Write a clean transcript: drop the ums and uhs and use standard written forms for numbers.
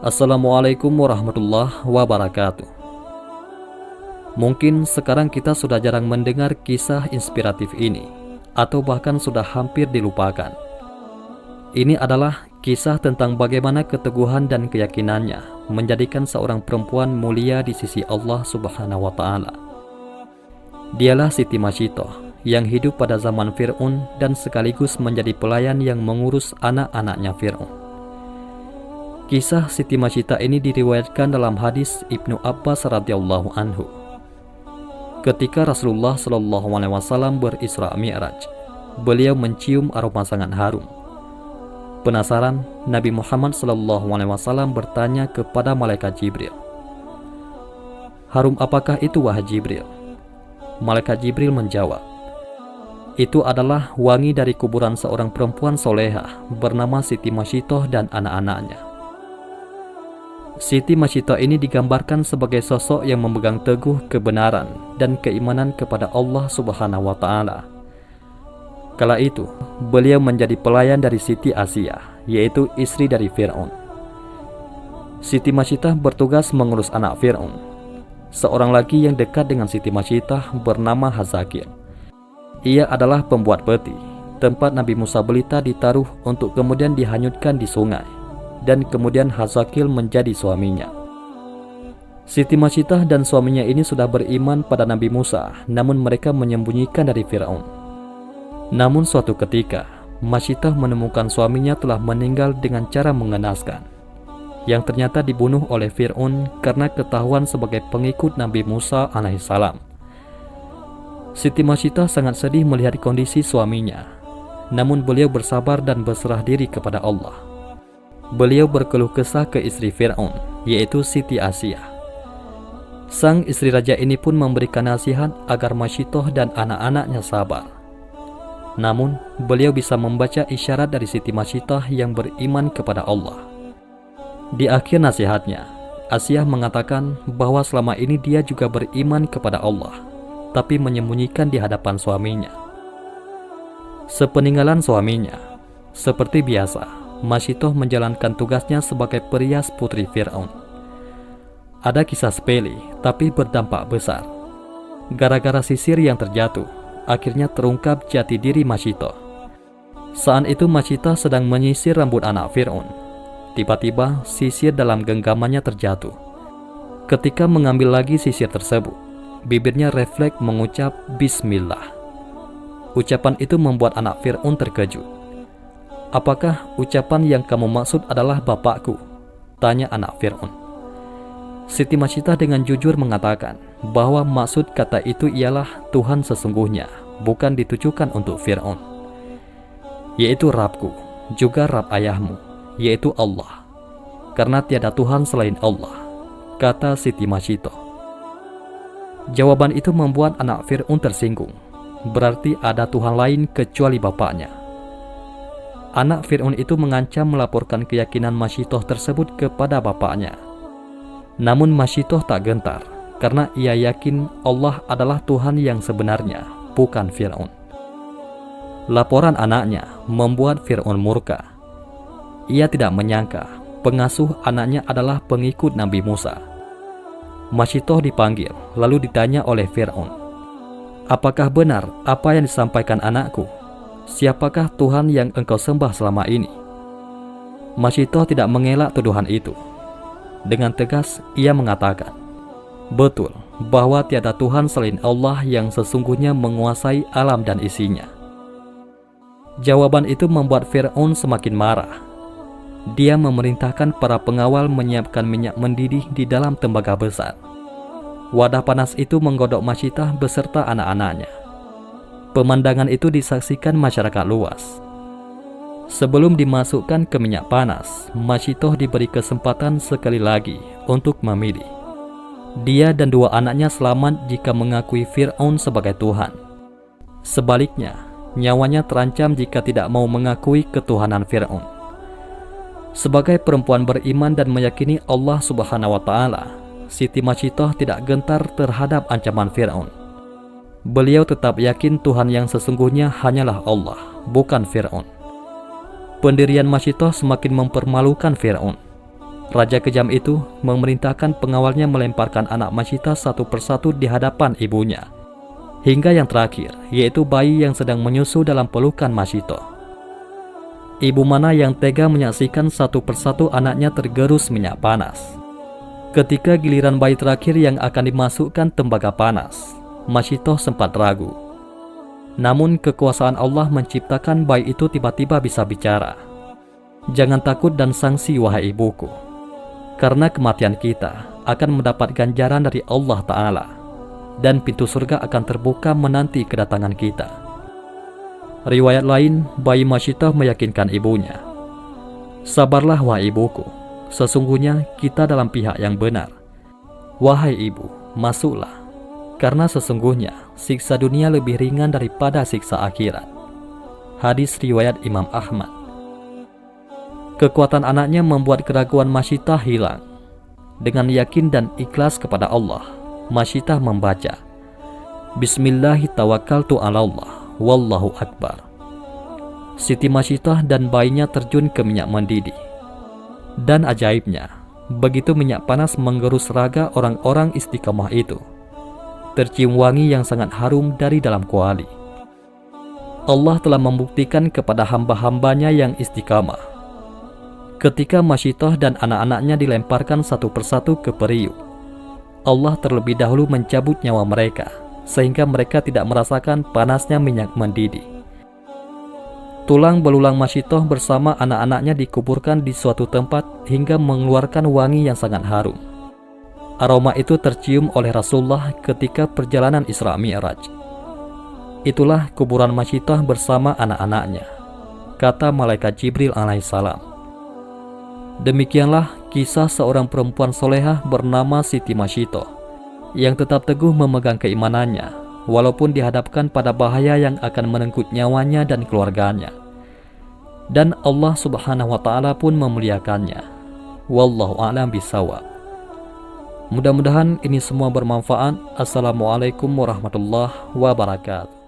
Assalamualaikum warahmatullahi wabarakatuh. Mungkin sekarang kita sudah jarang mendengar kisah inspiratif ini, atau bahkan sudah hampir dilupakan. Ini adalah kisah tentang bagaimana keteguhan dan keyakinannya menjadikan seorang perempuan mulia di sisi Allah Subhanahu wa Ta'ala. Dialah Siti Mashiitoh yang hidup pada zaman Fir'aun dan sekaligus menjadi pelayan yang mengurus anak-anaknya Fir'aun. Kisah Siti Mashiitoh ini diriwayatkan dalam hadis Ibnu Abbas radhiyallahu anhu. Ketika Rasulullah Shallallahu alaihi wasallam berisra Mi'raj, beliau mencium aroma sangat harum. Penasaran, Nabi Muhammad Shallallahu alaihi wasallam bertanya kepada malaikat Jibril, "Harum apakah itu wahai Jibril?" Malaikat Jibril menjawab, "Itu adalah wangi dari kuburan seorang perempuan solehah bernama Siti Mashiitoh dan anak-anaknya." Siti Mashiitoh ini digambarkan sebagai sosok yang memegang teguh kebenaran dan keimanan kepada Allah Subhanahu wa Ta'ala. Kala itu, beliau menjadi pelayan dari Siti Asia, yaitu istri dari Fir'aun. Siti Mashiitoh bertugas mengurus anak Fir'aun. Seorang lagi yang dekat dengan Siti Mashiitoh bernama Hazakil. Ia adalah pembuat peti, tempat Nabi Musa belita ditaruh untuk kemudian dihanyutkan di sungai, dan kemudian Hazakil menjadi suaminya. Siti Mashiitoh dan suaminya ini sudah beriman pada Nabi Musa, namun mereka menyembunyikan dari Fir'aun. Namun suatu ketika, Mashiitoh menemukan suaminya telah meninggal dengan cara mengenaskan, yang ternyata dibunuh oleh Fir'aun karena ketahuan sebagai pengikut Nabi Musa alaihissalam. Siti Mashiitoh sangat sedih melihat kondisi suaminya, namun beliau bersabar dan berserah diri kepada Allah. Beliau berkeluh kesah ke istri Fir'aun, yaitu Siti Asia. Sang istri raja ini pun memberikan nasihat agar Mashiitoh dan anak-anaknya sabar. Namun, beliau bisa membaca isyarat dari Siti Mashiitoh yang beriman kepada Allah. Di akhir nasihatnya, Asia mengatakan bahwa selama ini dia juga beriman kepada Allah, tapi menyembunyikan di hadapan suaminya. Sepeninggalan suaminya, seperti biasa, Mashiitoh menjalankan tugasnya sebagai perias putri Fir'aun. Ada kisah sepele, tapi berdampak besar. Gara-gara sisir yang terjatuh, akhirnya terungkap jati diri Mashiitoh. Saat itu Mashiitoh sedang menyisir rambut anak Fir'aun. Tiba-tiba sisir dalam genggamannya terjatuh. Ketika mengambil lagi sisir tersebut, bibirnya refleks mengucap Bismillah. Ucapan itu membuat anak Fir'aun terkejut. "Apakah ucapan yang kamu maksud adalah bapakku?" tanya anak Fir'aun. Siti Mashiitoh dengan jujur mengatakan bahwa maksud kata itu ialah Tuhan sesungguhnya, bukan ditujukan untuk Fir'aun, yaitu Rabbku, juga Rabb ayahmu, yaitu Allah, karena tiada Tuhan selain Allah, kata Siti Mashiitoh. Jawaban itu membuat anak Fir'aun tersinggung, berarti ada Tuhan lain kecuali bapaknya. Anak Fir'aun itu mengancam melaporkan keyakinan Mashiitoh tersebut kepada bapaknya. Namun Mashiitoh tak gentar, karena ia yakin Allah adalah Tuhan yang sebenarnya, bukan Fir'aun. Laporan anaknya membuat Fir'aun murka. Ia tidak menyangka pengasuh anaknya adalah pengikut Nabi Musa. Mashiitoh dipanggil, lalu ditanya oleh Fir'aun, "Apakah benar apa yang disampaikan anakku? Siapakah Tuhan yang engkau sembah selama ini?" Mashiitoh tidak mengelak tuduhan itu. Dengan tegas ia mengatakan, "Betul bahwa tiada Tuhan selain Allah yang sesungguhnya menguasai alam dan isinya." Jawaban itu membuat Fir'aun semakin marah. Dia memerintahkan para pengawal menyiapkan minyak mendidih di dalam tembaga besar. Wadah panas itu menggodok Mashiitoh beserta anak-anaknya. Pemandangan itu disaksikan masyarakat luas. Sebelum dimasukkan ke minyak panas, Mashiitoh diberi kesempatan sekali lagi untuk memilih. Dia dan dua anaknya selamat jika mengakui Fir'aun sebagai Tuhan. Sebaliknya, nyawanya terancam jika tidak mau mengakui ketuhanan Fir'aun. Sebagai perempuan beriman dan meyakini Allah Subhanahu wa Ta'ala, Siti Mashiitoh tidak gentar terhadap ancaman Fir'aun. Beliau tetap yakin Tuhan yang sesungguhnya hanyalah Allah, bukan Fir'aun. Pendirian Mashiitoh semakin mempermalukan Fir'aun. Raja kejam itu memerintahkan pengawalnya melemparkan anak Masyitah satu persatu di hadapan ibunya, hingga yang terakhir, yaitu bayi yang sedang menyusu dalam pelukan Masyitah. Ibu mana yang tega menyaksikan satu persatu anaknya tergerus minyak panas. Ketika giliran bayi terakhir yang akan dimasukkan tembaga panas, Masyitah sempat ragu. Namun kekuasaan Allah menciptakan bayi itu tiba-tiba bisa bicara. Jangan takut dan sangsi wahai ibuku, karena kematian kita akan mendapat ganjaran dari Allah Ta'ala, dan pintu surga akan terbuka menanti kedatangan kita. Riwayat lain, bayi Masyitah meyakinkan ibunya, sabarlah wahai ibuku, sesungguhnya kita dalam pihak yang benar. Wahai ibu, masuklah, karena sesungguhnya siksa dunia lebih ringan daripada siksa akhirat. Hadis riwayat Imam Ahmad. Kekuatan anaknya membuat keraguan Masyitah hilang. Dengan yakin dan ikhlas kepada Allah, Masyitah membaca, Bismillahi tawakkaltu ala Allah, wallahu akbar. Siti Masyitah dan bayinya terjun ke minyak mendidih. Dan ajaibnya, begitu minyak panas menggerus raga orang-orang istiqamah itu, tercium wangi yang sangat harum dari dalam kuali. Allah telah membuktikan kepada hamba-hambanya yang istiqamah. Ketika Masyitah dan anak-anaknya dilemparkan satu persatu ke periuk, Allah terlebih dahulu mencabut nyawa mereka, sehingga mereka tidak merasakan panasnya minyak mendidih. Tulang belulang Masyitah bersama anak-anaknya dikuburkan di suatu tempat hingga mengeluarkan wangi yang sangat harum. Aroma itu tercium oleh Rasulullah ketika perjalanan Isra Mi'raj. Itulah kuburan Masyitah bersama anak-anaknya, kata malaikat Jibril alaihissalam. Demikianlah kisah seorang perempuan solehah bernama Siti Masyitah yang tetap teguh memegang keimanannya walaupun dihadapkan pada bahaya yang akan merenggut nyawanya dan keluarganya. Dan Allah Subhanahu wa Ta'ala pun memuliakannya. Wallahu a'lam bishawab. Mudah-mudahan ini semua bermanfaat. Assalamualaikum warahmatullahi wabarakatuh.